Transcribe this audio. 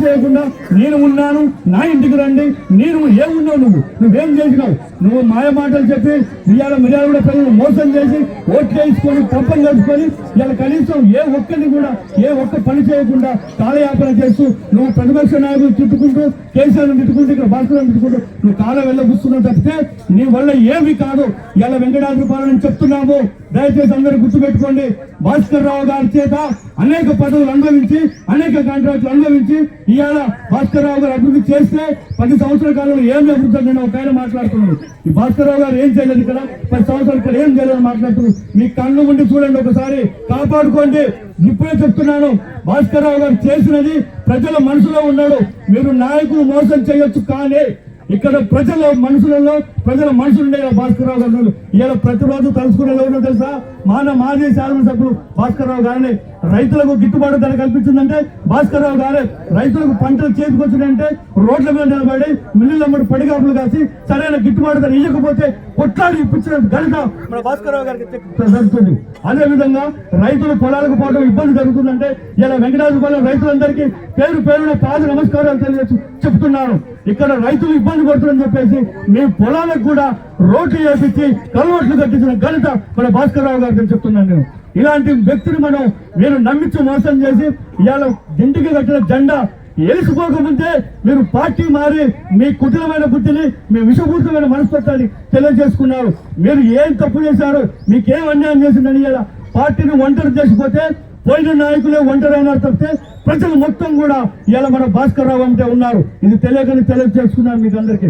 చేయకుండా నేను ఉన్నాను, నా ఇంటికి రండి, నేను ఏమున్నావు, నువ్వేం చేసినావు, నువ్వు మాయ మాటలు చెప్పి ఇవాళ మిర్యాల కూడా ప్రజలు మోసం చేసి ఓట్లు వేసుకొని తప్పం కలుపుకొని ఇవాళ కనీసం ఏ ఒక్కరిని కూడా ఏ ఒక్క పని చేయకుండా కాలయాపన చేస్తూ నువ్వు ప్రతిపక్ష నాయకులు తిట్టుకుంటూ కేసీఆర్ను తిట్టుకుంటూ ఇక్కడ భాస్కర్ను తిట్టుకుంటూ నువ్వు కాలం వెళ్ళబుస్తున్నావు తప్పితే నీ వల్ల ఏమి కాదు. ఇవాళ వెంకటాద్రి పాలన చెప్తున్నాము, దయచేసి అందరూ గుర్తుపెట్టుకోండి. భాస్కర్ రావు గారి చేత అనేక పదవులు అనుభవించి అనేక కాంట్రాక్టులు అనుభవించి ఇవాళ భాస్కర్ రావు గారు అభివృద్ధి చేస్తే 10 సంవత్సరాల కాలంలో ఏం అభివృద్ధి నేను ఒక ఆయన మాట్లాడుతున్నాను. ఈ భాస్కర్ రావు గారు ఏం చేయలేదు ఇక్కడ, 10 సంవత్సరాలు ఇక్కడ ఏం చేయలేదు మాట్లాడుతున్నారు. మీ కళ్ళు ఉండి చూడండి, ఒకసారి కాపాడుకోండి. ఇప్పుడే చెప్తున్నాను, భాస్కర్ రావు గారు చేసినది ప్రజల మనసులో ఉన్నాడు. మీరు నాయకులు మోసం చేయొచ్చు, కానీ ఇక్కడ ప్రజల మనసులలో ప్రజల మనసులుండే భాస్కర్ రావు గారు ఇలా ప్రతిరోజు తలుసుకునే ఎవరో తెలుసా, మాజీ శాసనసభ్యులు భాస్కర్ రావు గారిని. రైతులకు గిట్టుబాటు ధర కల్పించిందంటే భాస్కర్ రావు గారే. రైతులకు పంటలు చేతికొచ్చిందంటే రోడ్ల మీద నిలబడి మిల్లులమ్మడి పడిగాపులు కాసి సరైన గిట్టుబాటు ధర ఇవ్వకపోతే కొట్లాడి ఇప్పించిన ఘనత మన భాస్కర్ రావు గారికి జరుగుతుంది. అదే విధంగా రైతులు పొలాలకు పోవడం ఇబ్బంది జరుగుతుందంటే ఇలా వెంకటాద్రిపాలెం రైతులందరికీ పేరు పేరున పాద నమస్కారాలు తెలియజేసి చెప్తున్నాను. ఇక్కడ రైతులు ఇబ్బంది పడుతుందని చెప్పేసి మీ పొలాలకు కూడా రోడ్లు వేపించి కలవట్లు కట్టించిన ఘనత మన భాస్కర్ రావు గారికి చెప్తున్నాను నేను. ఇలాంటి వ్యక్తిని మీరు నమ్మించి మోసం చేసి ఇవాళ ఇంటికి కట్టిన జెండా ఎలిసిపోకముందే మీరు పార్టీ మారి మీ కుటిలమైన బుద్ధిని, మీ విషపూరితమైన మనస్తత్వాన్ని తెలియజేసుకున్నారు. మీరు ఏం తప్పు చేశారు, మీకేం అన్యాయం చేసిందని ఇలా పార్టీని ఒంటరి చేసిపోతే పోయిన నాయకులే ఒంటరైనా తప్పితే ప్రజలు మొత్తం కూడా ఇలా మన భాస్కర్ రావు అంటే ఉన్నారు. ఇది తెలియకని తెలియజేసుకున్నారు మీకు అందరికీ.